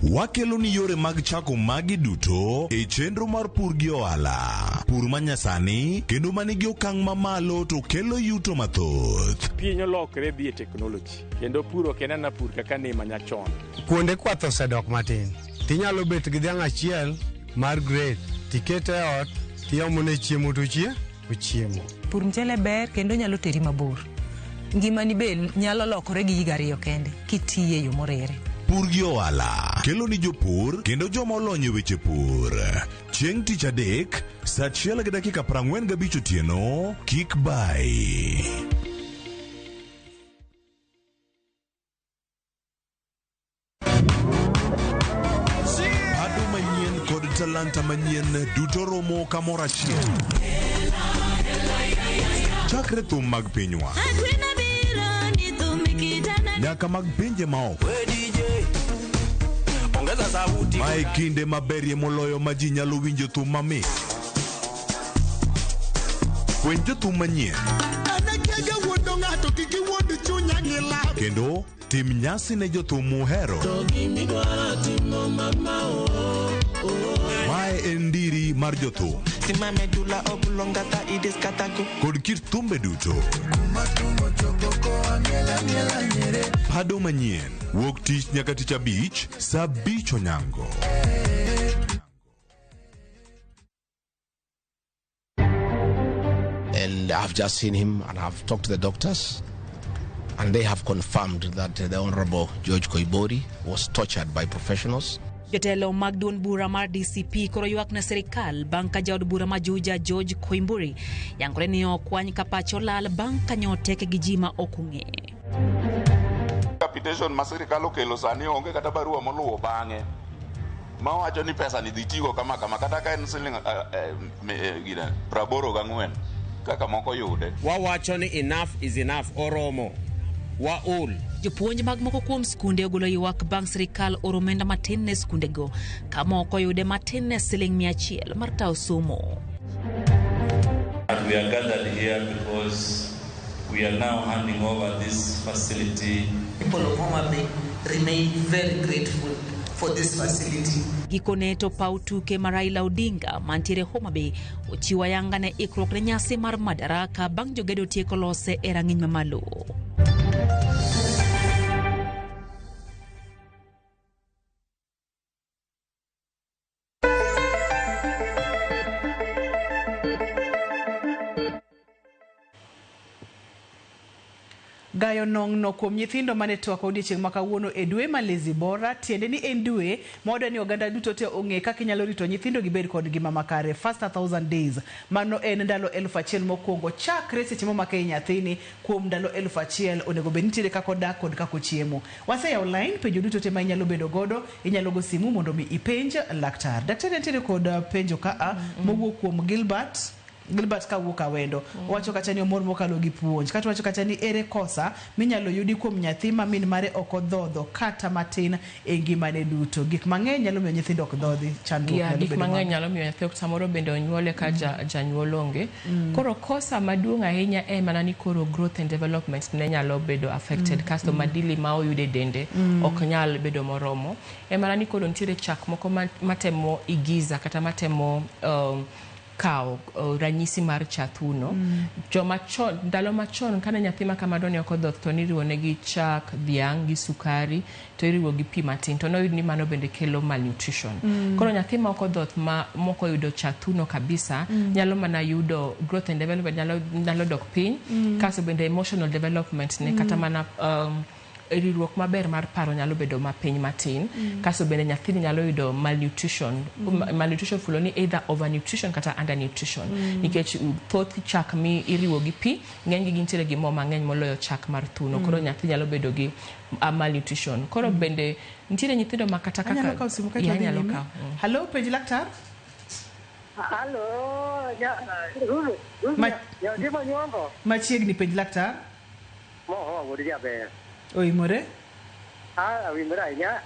S9: Wakelo ni yore mag chako magi duto e chenro mar pur gi ohala. Pur manyasani kendo manigi okang' mamalo to kelo yuto mathoth.
S16: Piny olokre bi e teknoloji kendo puro kenana pur kaka ne manyachon.
S17: Kuonde kwath osedok matin. Tinyalo bet gi dhiang' achiel mar grade tikete e ot tiomone chiemo to ochiemo.
S18: Pur mchele ber kendo nyalo teri mabor. Ngimani be nyalo lokore gi higa 2 kende kitiye yo morere.
S9: Pur gi ohala kelo ni jopur kendo joma olony e weche pur. Chieng' tich adek, saa 1:45 otieno, kik bai. Pado manyien kod talanta manyien duto romo kamoro achiel. Chakre thum mag pinywa nyaka mag pinje maoko. Mae kinde maberie moloyo ma ji nyalo winjo thum mamit. Puonj jothum manyien kendo tim nyasi ne jothum muhero. Mae en ndiri mar jothum kod kit thumbe duto. Pado manyien wuok tich nyaka tich abich saa 5 onyango.
S19: And I've just seen him and I've talked to the doctors and they have confirmed that the Honorable George Koibori was tortured by professionals.
S20: Jotelo mag duond bura mar DCP koro ywak na serikal bang' ka jaod bura ma Juja George Koimburi yangore ni okwany ka pacho lal bang' ka nyoteke gi ji ma ok ong'e.
S21: Capitation ma serikal okelo sani onge kata barua moluwo bang'e ma wacho ni pesa ni dhi tigo kama kata ka en siling 84 kaka moko yude.
S22: Wawacho ni enough is enough, oromo waol.
S20: Jopuonj mag moko kuom skunde ogolo ywak bang' serikal oro omenda matin ne skunde go ka moko yude matin ne siling 100 mar taw somo.
S23: And we are gathered here because we are now handing over this facility.
S24: People of Homa Bay remain very grateful for this facility.
S20: Gikone to pautuke Raila Odinga mantiere Homa Bay ochiwa yanga ne ikruok ne nyasi mar madaraka bang' jogedo tieko lose e rang'iny mamalo.
S3: Gayo nong'no kuom nyithindo mane twak odiechieng' ma kawuono e dwe ma Lazy Bora, tiende ni en dwe moda ni oganda duto te ong'e kaka inyalo rito nyithindo gi bed kod ngima makare. First 1000 days, mano en ndalo 1000 mokwongo chakre seche momake nyathini. Kuom ndalo 1000 onego bed nitiere kaka odak kod kaka ochiemo. Waseyawo line penjo duto te ma inyalo bedo godo, inyalo go simu mondo mi ipenj laktar. Daktari nitiere kod penjo ka mowuok kuom Gilbert ka wuok Awendo. Wacho kacha ni omor mokalo gi puonj. Kata wacho kacha ni ere kosa minyalo yudi kuom nyathi ma min mare ok odhodho kata matin e ngimane duto. Gik mang'eny nyalo miyo nyithindo ok dhodhi chandruok nyalo bedo.
S2: Gik mang'eny nyalo miyo nyathi ok samoro bende onyuole ka janyuol onge. Koro kosa maduong' ahinya e mana ni koro growth and development ne nyalo bedo affected kasto madili ma oyude dende ok nyal bedo moromo. E mana ni koro nitiere chak moko matemo igiza kata matemo kao ranyisi mar chathuno. Joma chon ndalo machon kana nyathi ma kamano ne ok odhoth to niriwo ne gi chak, dhiang' gi sukari to iriwo gi pi matin to noyud ni mano bende kelo malnutrition. Koro nyathi ma ok odhoth ma moko yudo chathuno kabisa nyalo mana yudo growth and development nyalo dok piny kaso bende emotional development ne kata mana riwruok maber mar paro nyalo bedo mapiny matin kaso bende nyathini nyalo yudo malnutrition. Malnutrition fulo ni either overnutrition kata undernutrition nikech thoth chak mi iriwo gi pi ng'eny gi gintiere gi mo mang'eny moloyo chak mar thuno koro nyathi nyalo bedo gi malnutrition. Koro bende nitiere nyithindo makata kaka
S3: anyalo kawo simu kata
S2: anyalo kawo.
S3: Hello, penj laktar.
S1: Hello,
S3: machiegni penj laktar.
S1: Wodi jaber.
S3: Oimore?
S1: Awinjore ahinya.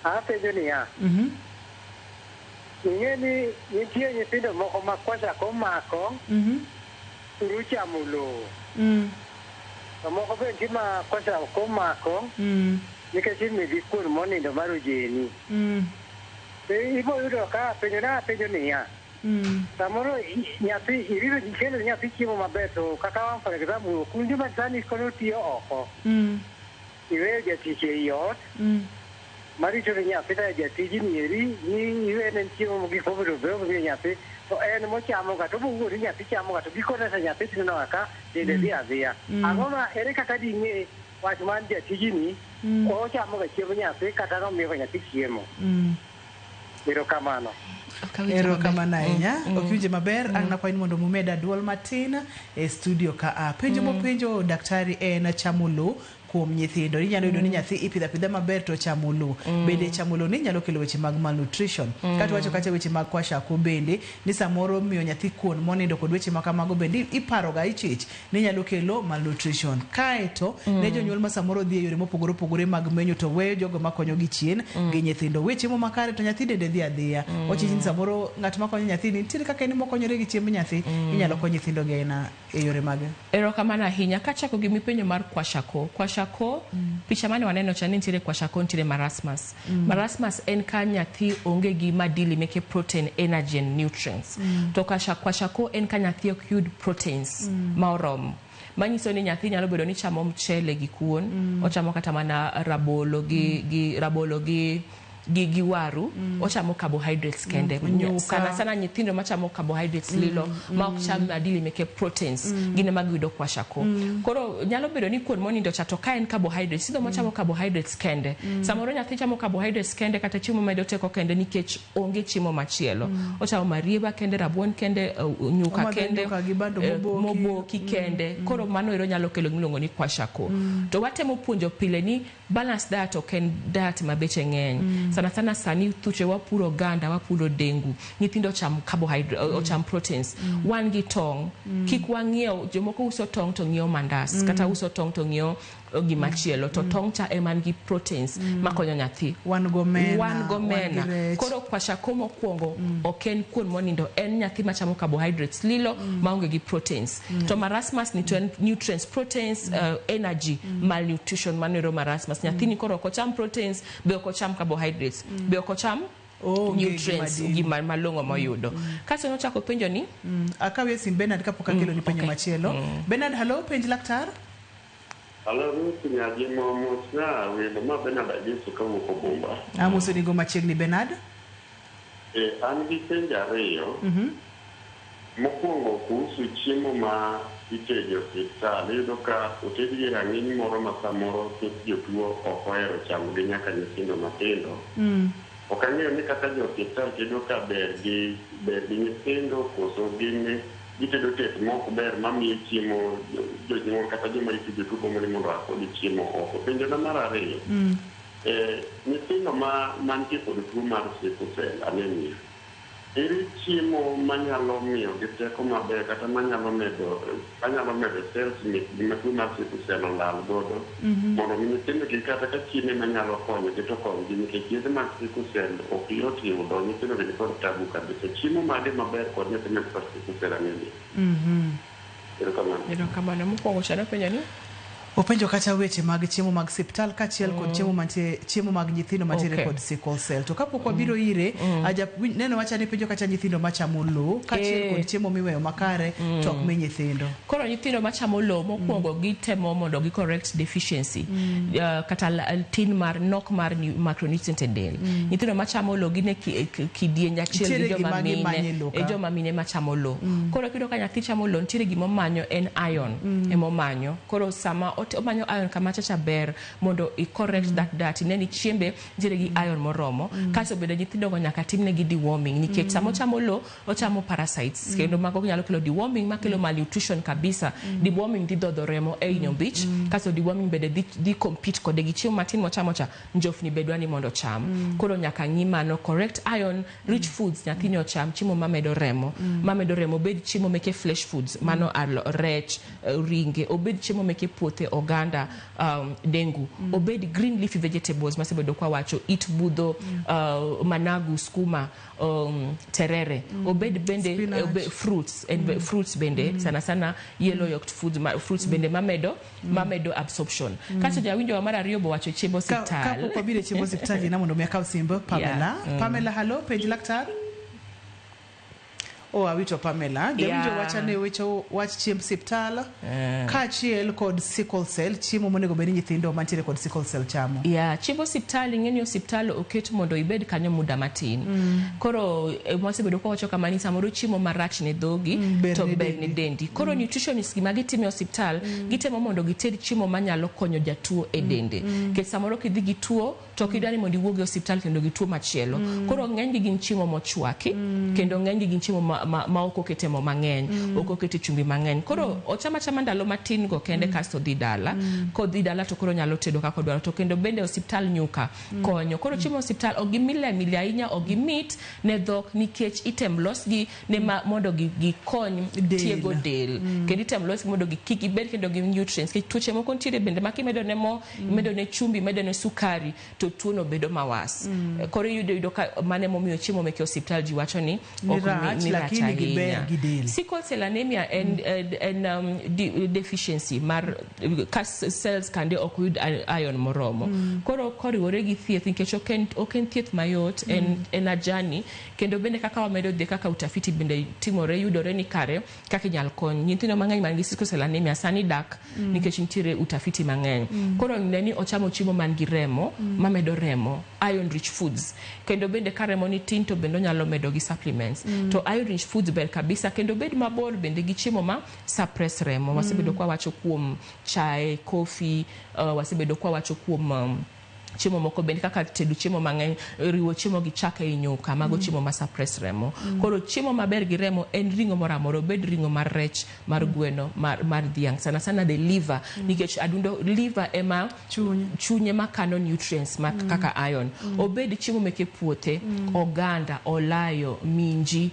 S1: Apenjo niya. Ing'e ni nitie nyithindo moko ma kwachako mako turu chamo lowo. To moko be nitie ma kwachako mako nikech imigi kuon monindo mar ojeni. Ibo yudo ka penjo niya. Samoro nyathi iriro kendo nyathi chiemo maber to kaka wan for example kundi ma sani kono tiyo oko. Iweyo jatich ei ot. Marito ni nyathi ta jatiji ni eri ni iwene chiemo gi kobedo bero gi nyathi to en mochamo ga to bugo ni nyathi chamo ga to gikone sa nyathi tino aka dende dia. Ang'o ma ere kaka ding'e wach man jatiji ni ochamo ga chiemo nyathi kata nomiyo nyathi chiemo. Erokamano.
S3: Erokamano ahinya. Okiwinje maber an nakwayo ni mondo mumeda duol matin e studio ka. Penjo mopenjo daktari en chamo lowo kuom nyithindo. Inyalo yudo ni nyathi ipidho apidha maber to chamo lowo. Bende chamo lowo ni nyalo kelo weche mag malnutrition. Kata wacho kata weche mag kwashako bende ni samoro miyo nyathi kuon monindo kod weche makamago bende iparoga ichich ni nyalo kelo malnutrition. Kaeto ne jonyuol ma samoro dhi e yore mopogore opogore mag menyo to weyo jogo makonyo gi chien gi nyithindo. Weche mo makare to nyathi dende dhi adhiya. Ochich ni samoro ng'at makonyo nyathi nitiere kaka en mokonyore gi chiemb nyathi inyalo konyo nyithindo gi aina e yore mag.
S2: Erokamano ahinya. Kachako gi mipenjo mar kwashako. Picha mane waneno cha nitiere kwashako nitiere marasmus. Marasmus en ka nyathi onge gi madili meke protein, energy and nutrients. To kwashako en ka nyathi ok yud proteins ma oromo. Manyiso ni nyathi nyalo bedo ni chamo mchele gi kuon, ochamo kata mana rabolo gi waru, ochamo carbohydrates kende. Sana nyithindo machamo carbohydrates lilo ma ok cham madili meke proteins gine magiyudo kwashako. Koro nyalo bedo ni kuon monindo cha to ka en carbohydrates sidho machamo carbohydrates kende. Samoro nyathi chamo carbohydrates kende kata chiemo medo teko kende nikech onge chiemo machielo. Ochamo marieba kende, rabuon kende, nyuka kende, moboki kende. Koro mano ero nyalo kelo gimiluongo ni kwashako. To watemo puonjo pile ni balance diet ok en diet mabeche ng'eny. Sana sani thuche wapuro ganda, wapuro dengu. Nyithindo cham carbohydrate, cham proteins. Wan gi tong. Kik wang'iew, jomoko uso tong to ng'iew mandas. Kata uso tong to ng'iew gimachielo. To tong cha eman gi proteins makonyo nyathi.
S3: Wan gomena.
S2: Koro kwashako mokwongo ok en kuon monindo. En nyathi machamo carbohydrates lilo maonge gi proteins. To marasmus ni nutrients, proteins, energy, malnutrition manero marasmus. Nyathi ni koro kocham proteins, be kocham carbohydrates. Be okocham nutrients gima malongo moyudo. Kaso nochako penjo ni
S3: akawe sim Bernard kapok akelo ni penjo machielo. Bernard, hello, penj laktar.
S4: Hello, nyaji mosna wendo ma Bernard ajesu kawuok Bomba.
S3: Amoso ni go machiegni Bernard.
S4: An gi penjo ariyo. Mokwongo kuhusu chiemo ma itejo osiptal, iyudo ka otedgi rang'iny moro ma samoro jotuo ok ohero chamo gi nyaka nyithindo matindo. Ok ang'eyo ni kata jo osiptal tedo ka ber gi nyithindo koso gitedo tet mok ber mamiyo chiemo jonyuol kata joma itudo tugo moro mondo akodi chiemo oko. Penjo na mar ariyo, nyithindo mantie kod tuo mar sickle cell anemia, ere chiemo manyalo miyo gi teko maber kata manyalo medo cells gima tuo mar sickle cell olal godo mondo mi nyithindo gi kata ka chiemo manyalo konyo gi to konyogi nikech yedhe mag sickle cell ok yot yudo, nyithindo gi kod tabu kabisa. Chiemo mage maber kod nyithindo kod sickle cell anemia?
S2: Erokamano. Mokwongo chano penjo ni
S3: openjo kata weche mag chiemo mag siptal kachiel kod chiemo mag nyithindo mantiere kod sickle cell. To kapok wabiro ire neno wacha ni penjo kata nyithindo machamo lowo kachiel kod chiemo miweyo makare to ok mi nyithindo.
S2: Koro nyithindo machamo lowo mokwongo gitemo mondo gi correct deficiency kata tin mar nok mar macronutrient e del. Nyithindo machamo lowo gine kidieny achiel gi joma mine machamo lowo. Koro kido ka nyathi chamo lowo nitiere gima manyo en iron emomanyo. Koro sama omanyo iron kama chacha ber mondo I correct that diet neni chiembe nitiere gi iron moromo kaso bende nyithindo go nyaka timne gi deworming nikech samo chamo lo ochamo parasites kendo mago nyalo kelo deworming makelo malnutrition kabisa deworming dhi dhodho remo e nyombich kaso deworming bende dhi compete kode gi chiemo matin mochamo cha njofni bedwa ni mondo cham koro nyaka ng'i mano correct iron rich foods nyathini ocham chiemo mamedo remo bed chiemo meke flesh foods mano rech ringe obed chiemo meke puothe oganda dengu obed green leafy vegetables masebedo kwa wacho it budho managu skuma terere obed bende fruits and fruits bende sana yellow yolk fruits bende mamedo absorption kaso jawinjo mar ariyo bo wacho chiembo hospital
S3: kapo kwa bile chiembo hospital na mondo miaka usimbo Pamela Pamela hello penj laktar awito Pamela jawinjo wachane wecho wach chiemb hospital kachiel kod sickle cell chiemo monego bed nyithindo mantiere kod sickle cell chamo
S2: chiembo hospital ng'eni hospital oket mondo ibed kanyo muda matin koro mosebedo kwa wacho kama ni samoro chiemo marach ne dhogi to ber ne dendi koro nutritionist gima gitime hospital gitemo mondo gited chiemo manyalo konyo jatuo e dende ke samoro kidhi gi tuo to kidani mondo iwuoge hospital kendo gi tuo machielo koro ng'eny gin chiemo mochwaki kendo ng'eny gin chiemo ma ok okete mo mang'eny ok okete chumbi mang'eny koro ochama ndalo matin go kende kasto dhi dala ko dhi dala to koro nyalo tedo kaka dwaro to kendo bende hospital nyuka konyo koro chiemo hospital ogimile ahinya ogimit ne dhok nikech item losgi ne mondo gi kony tiego del kendo item losgi mondo kik ibed kendo gi nutrients ke tuoche moko ntiere bende makimedo ne mo medo ne chumbi medo ne sukari to tuo no bedo mawas koro yudo ka mane momiyo chiemo meke hospital ji wacho ni ok sickle cell anemia and deficiency mar cells kande ok yud iron moromo koro koriwore gi thieth nikech ok en thieth mayot en ajani kendo bende kaka wamedo de kaka utafiti bende timore yudore ni kare kaka inyal kony nyithindo mang'eny man gi sickle cell anemia sani dak nikech nitiere utafiti mang'eny koro neni ochamo chiemo man gi remo mamedo remo iron rich foods kendo bende ka remo ni tin to bende nyalo medo gi supplements to iron rich foods ber kabisa kendo bed mabor bende gi chiemo ma suppress remo wasebedo kwa wacho kuom chai coffee wasebedo kwa wacho kuom chiemo moko bende kaka tedo chiemo mang'eny riwo chiemo gi chak e nyuka mago chiemo ma suppress remo koro chiemo maber gi remo en ringo moramoro bed ringo mar rech mar gweno mar dhiang sana the liver nikech adundo liver ema chunye makano nutrients kaka iron obed chiemo meke puothe oganda olayo minji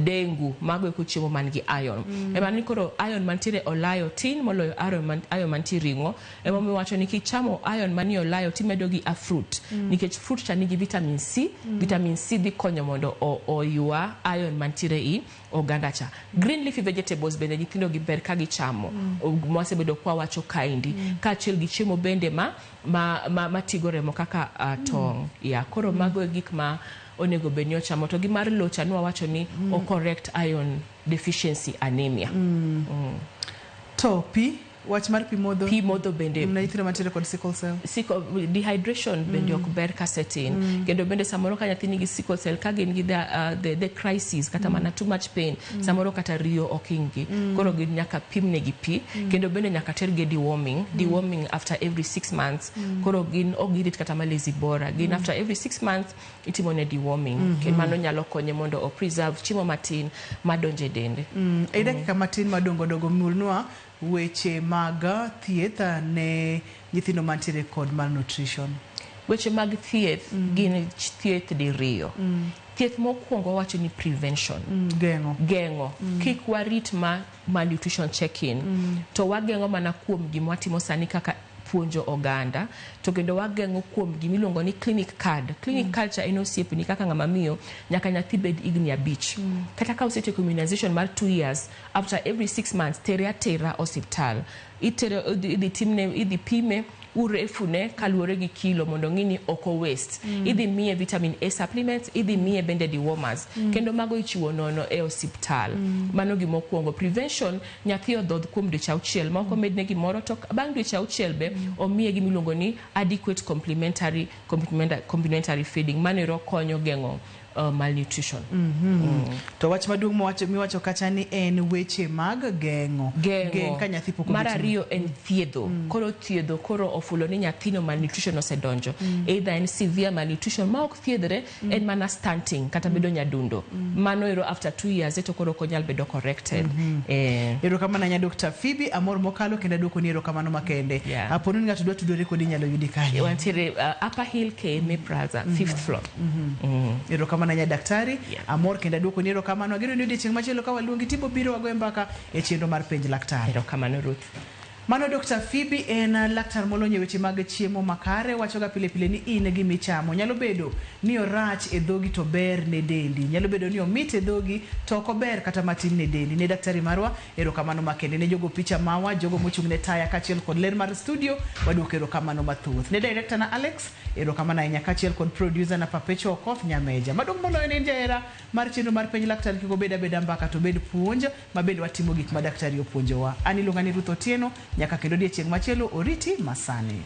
S2: dengu mago eko chiemo man gi iron ema ni koro iron mantiere olayo tin moloyo iron mantiere ringo ema miwacho ni kichamo iron mani olayo timedo gi a fruit nikech fruit cha nigi vitamin C dhi konyo mondo oyua iron mantiere i oganda cha green leafy vegetables bende nyithindo gi ber ka gichamo mosebedo kwa wacho kaindi kaachiel gi chiemo bende ma tigo remo kaka tong koro mago e gik ma onego bed ni ochamo to gi mar locha nwa wacho ni o correct iron deficiency anemia
S3: to wach mar pi modho
S2: bende
S3: mnaithiro mantiere kod sickle cell
S2: dehydration bende ok ber kasetin kendo bende samoro ka nyathini gi sickle cell ka gin gi the crisis kata mana too much pain samoro kata riyo okingi koro gin nyaka pimne gi pi kendo bende nyaka terge deworming after every 6 months koro gin ogirit kata malezi bora gin after every 6 months itimone deworming kendo mano nyalo konye mondo o preserve chiemo matin madonje dende
S3: e dakika matin madongo mulnwa weche mag thieth ne nyithindo mantiere kod malnutrition
S2: weche mag thieth gin thieth diriyo thieth mokwongo wacho ni prevention geng'o kik warit malnutrition check-in to wageng'o mana kuom gima watimo sani kaka puonjo oganda to kendo wageng'o kuom gimiluongo ni clinic card cha en osiepni kaka ng'ama miyo nyaka nyathi bed higni 5 kata ka osetieko immunization mar 2 years after every 6 months tere atera hospital idhi pime urefune kaluwore gi kilo mondo ng'ini oko waste idhi miye vitamin A supplements idhi miye bende dewormers kendo mago ichiwo nono e hospital mano gimokwongo prevention nyathi odhodh kuom dweche 6 ma ok omedne gimoro to bang' dweche 6 be omiye gimiluongo ni adequate complementary feeding manero konyo geng'o malnutrition.
S3: To wach maduong' miwacho kacha ni en weche mag geng'o ka nyathi pok
S2: mar ariyo en thiedho. Koro ofulo ni nyathino malnutrition osedonjo. Either en severe malnutrition ma ok thiedhre, en mana stunting kata bedo nyadundo. Mano ero after 2 years to koro konyal bedo corrected.
S3: Erokamano nya Dr. Phoebe Amor mokalo kendo duoko ni erokamano makende. Aponi ng'ato dwa tudore kodi nyalo yudi kanye?
S2: Wantiere Upper Hill KMA Plaza 5th floor.
S3: Erokamano nya Daktari Amor kendo duoko ni erokamano. Ageno ni odiochieng' machielo ka waluongi tipo biro wagoe mbaka e chenro mar penj laktar.
S2: Erokamano Ruth.
S3: Mano Dr. Phoebe en laktar molonyo weche mag chiemo makare. Wachoga pile pile ni in gi michamo nyalo bedo ni orach e dhogi to ber ne dendi, nyalo bedo ni omit e dhogi to ok ober kata matin ne dendi. Ne daktari marwa erokamano makende. Ne jogo picha mawa, jogo mochung' ne taya kachiel kod ler mar studio, waduoko erokamano mathoth. Ne director na Alex erokamano ahinya kachiel kod producer na Perpetual Okoth Nyameja. Maduong' moloyo ne jahera mar chenro mar penj laktar kiko beda mbaka to bed puonj mabende watimo gik ma daktari opuonjowa. Ani luonga ni Ruth Otieno. Nyaka kendo odiochieng' machielo oriti masani.